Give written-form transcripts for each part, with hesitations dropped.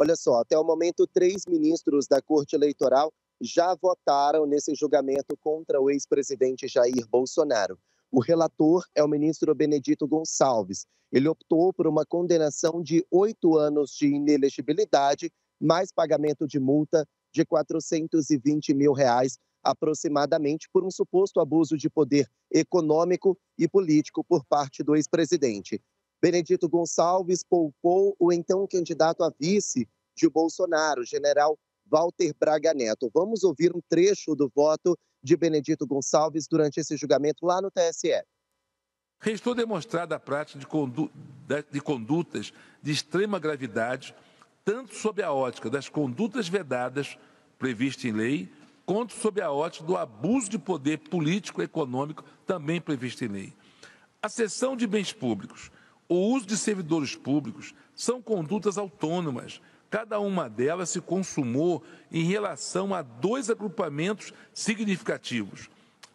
Olha só, até o momento, 3 ministros da Corte Eleitoral já votaram nesse julgamento contra o ex-presidente Jair Bolsonaro. O relator é o ministro Benedito Gonçalves. Ele optou por uma condenação de 8 anos de inelegibilidade, mais pagamento de multa de R$ 420 mil, aproximadamente, por um suposto abuso de poder econômico e político por parte do ex-presidente. Benedito Gonçalves poupou o então candidato a vice de Bolsonaro, general Walter Braga Neto. Vamos ouvir um trecho do voto de Benedito Gonçalves durante esse julgamento lá no TSE. Restou demonstrada a prática de condutas de extrema gravidade, tanto sob a ótica das condutas vedadas, previstas em lei, quanto sob a ótica do abuso de poder político e econômico, também previsto em lei. A cessão de bens públicos, o uso de servidores públicos são condutas autônomas. Cada uma delas se consumou em relação a 2 agrupamentos significativos: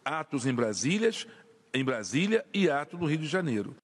atos em Brasília e ato no Rio de Janeiro.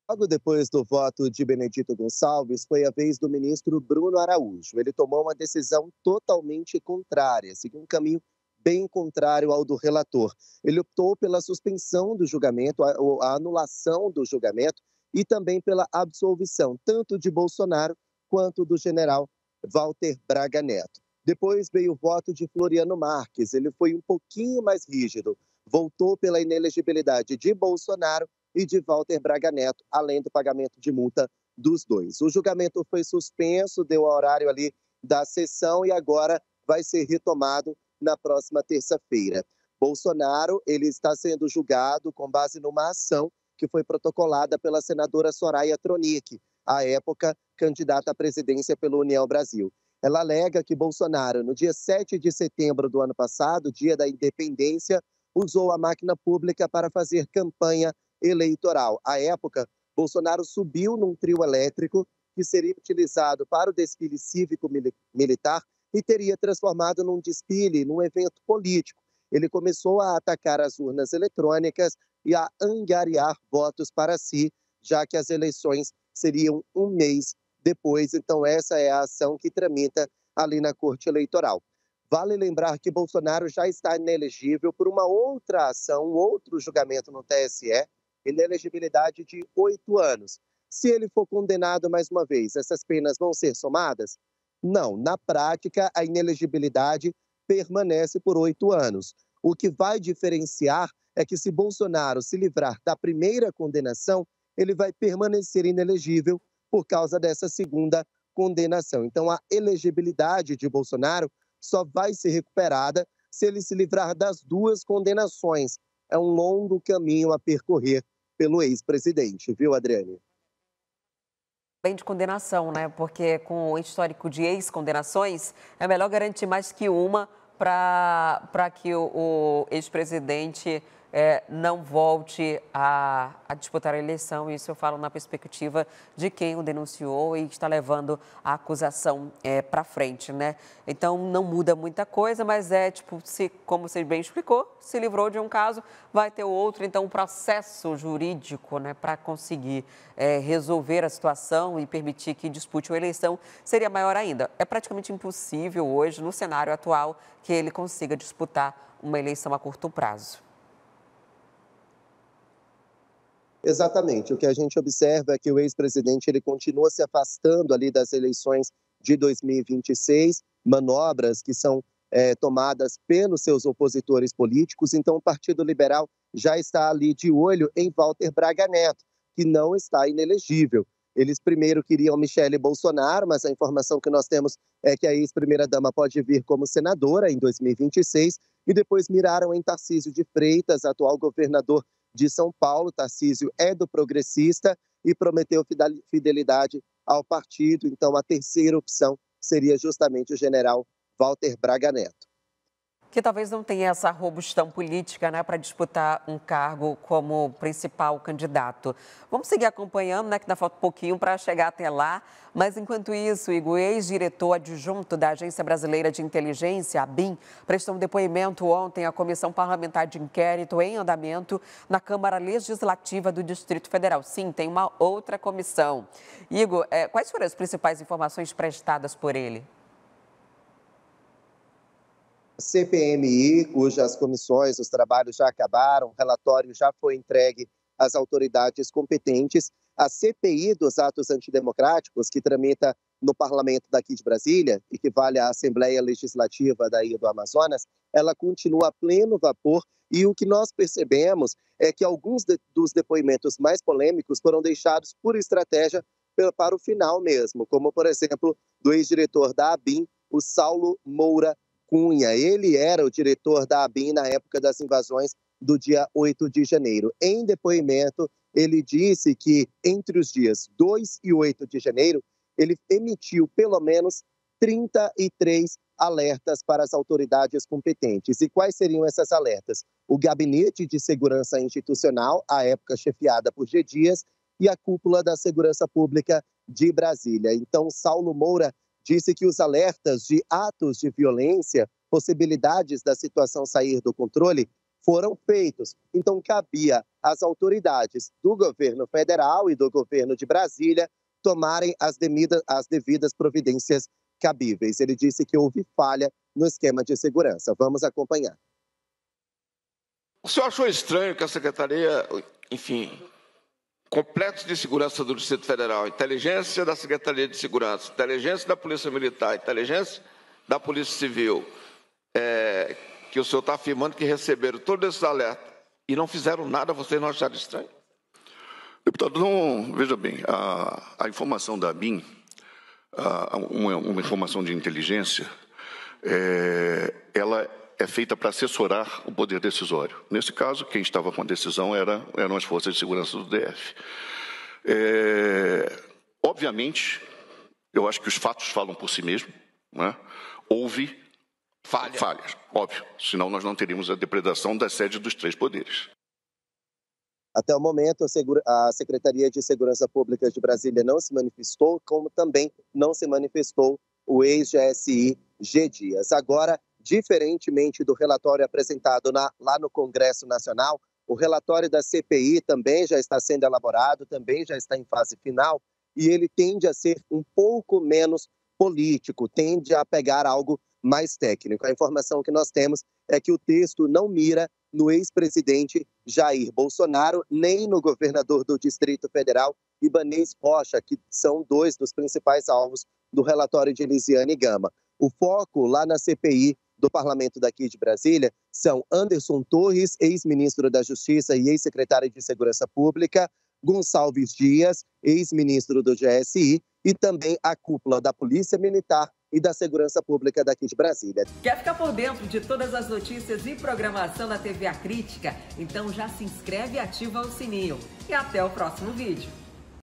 Logo depois do voto de Benedito Gonçalves, foi a vez do ministro Bruno Araújo. Ele tomou uma decisão totalmente contrária, seguiu um caminho bem contrário ao do relator. Ele optou pela suspensão do julgamento, a anulação do julgamento e também pela absolvição, tanto de Bolsonaro quanto do general Walter Braga Neto. Depois veio o voto de Floriano Marques. Ele foi um pouquinho mais rígido, voltou pela inelegibilidade de Bolsonaro e de Walter Braga Neto, além do pagamento de multa dos dois. O julgamento foi suspenso, deu o horário ali da sessão e agora vai ser retomado na próxima terça-feira. Bolsonaro, ele está sendo julgado com base numa ação que foi protocolada pela senadora Soraya Tronic, à época candidata à presidência pela União Brasil. Ela alega que Bolsonaro, no dia 7 de setembro do ano passado, dia da independência, usou a máquina pública para fazer campanha eleitoral. À época, Bolsonaro subiu num trio elétrico que seria utilizado para o desfile cívico-militar e teria transformado num desfile, num evento político. Ele começou a atacar as urnas eletrônicas e a angariar votos para si, já que as eleições seriam um mês depois. Então, essa é a ação que tramita ali na Corte Eleitoral. Vale lembrar que Bolsonaro já está inelegível por uma outra ação, um outro julgamento no TSE, inelegibilidade de 8 anos. Se ele for condenado mais uma vez, essas penas vão ser somadas? Não, na prática, a inelegibilidade permanece por 8 anos. O que vai diferenciar é que se Bolsonaro se livrar da primeira condenação, ele vai permanecer inelegível por causa dessa segunda condenação. Então, a elegibilidade de Bolsonaro só vai ser recuperada se ele se livrar das 2 condenações. É um longo caminho a percorrer pelo ex-presidente, viu, Adriane? Bem de condenação, né? Porque com o histórico de ex-condenações, é melhor garantir mais que uma para que o ex-presidente não volte a disputar a eleição. Isso eu falo na perspectiva de quem o denunciou e está levando a acusação para frente, né? Então, não muda muita coisa, mas como você bem explicou, se livrou de um caso, vai ter outro. Então, o processo jurídico, né, para conseguir resolver a situação e permitir que dispute uma eleição seria maior ainda. É praticamente impossível hoje, no cenário atual, que ele consiga disputar uma eleição a curto prazo. Exatamente. O que a gente observa é que o ex-presidente ele continua se afastando ali das eleições de 2026, manobras que são tomadas pelos seus opositores políticos. Então, o Partido Liberal já está ali de olho em Walter Braga Neto, que não está inelegível. Eles primeiro queriam Michele Bolsonaro, mas a informação que nós temos é que a ex-primeira-dama pode vir como senadora em 2026, e depois miraram em Tarcísio de Freitas, atual governador de São Paulo. Tarcísio é do Progressista e prometeu fidelidade ao partido. Então, a terceira opção seria justamente o general Walter Braga Neto. que talvez não tenha essa robustão política, né, para disputar um cargo como principal candidato. Vamos seguir acompanhando, né, que ainda falta um pouquinho para chegar até lá. Mas, enquanto isso, Igor, ex-diretor adjunto da Agência Brasileira de Inteligência, a ABIN, prestou um depoimento ontem à Comissão Parlamentar de Inquérito em andamento na Câmara Legislativa do Distrito Federal. Sim, tem uma outra comissão. Igor, quais foram as principais informações prestadas por ele? CPMI, cujas comissões, os trabalhos já acabaram, o relatório já foi entregue às autoridades competentes. A CPI dos atos antidemocráticos, que tramita no parlamento daqui de Brasília e que vale à Assembleia Legislativa daí do Amazonas, ela continua a pleno vapor e o que nós percebemos é que alguns dos depoimentos mais polêmicos foram deixados por estratégia para o final mesmo, como, por exemplo, do ex-diretor da ABIN, o Saulo Moura Cunha. Ele era o diretor da ABIN na época das invasões do dia 8 de janeiro. Em depoimento, ele disse que entre os dias 2 e 8 de janeiro, ele emitiu pelo menos 33 alertas para as autoridades competentes. E quais seriam essas alertas? O Gabinete de Segurança Institucional, à época chefiada por G. Dias, e a Cúpula da Segurança Pública de Brasília. Então, Saulo Moura disse que os alertas de atos de violência, possibilidades da situação sair do controle, foram feitos. Então, cabia às autoridades do governo federal e do governo de Brasília tomarem as devidas providências cabíveis. Ele disse que houve falha no esquema de segurança. Vamos acompanhar. O senhor achou estranho que a Secretaria, Complexo de Segurança do Distrito Federal, inteligência da Secretaria de Segurança, inteligência da Polícia Militar, inteligência da Polícia Civil, que o senhor está afirmando que receberam todos esses alertas e não fizeram nada, vocês não acharam estranho? Deputado, não, veja bem, a informação da ABIN, uma informação de inteligência, ela é feita para assessorar o poder decisório. Nesse caso, quem estava com a decisão eram as forças de segurança do DF. Obviamente, eu acho que os fatos falam por si mesmos, né? Houve falhas, óbvio, senão nós não teríamos a depredação da sede dos três poderes. Até o momento, a Secretaria de Segurança Pública de Brasília não se manifestou, como também não se manifestou o ex-GSI G. Dias. Agora, diferentemente do relatório apresentado lá no Congresso Nacional, o relatório da CPI também já está sendo elaborado, também já está em fase final, e ele tende a ser um pouco menos político, tende a pegar algo mais técnico. A informação que nós temos é que o texto não mira no ex-presidente Jair Bolsonaro, nem no governador do Distrito Federal, Ibanez Rocha, que são dois dos principais alvos do relatório de Elisiane Gama. O foco lá na CPI do Parlamento daqui de Brasília são Anderson Torres, ex-ministro da Justiça e ex-secretário de Segurança Pública, Gonçalves Dias, ex-ministro do GSI, e também a cúpula da Polícia Militar e da Segurança Pública daqui de Brasília. Quer ficar por dentro de todas as notícias e programação da TV A Crítica? Então já se inscreve e ativa o sininho. E até o próximo vídeo.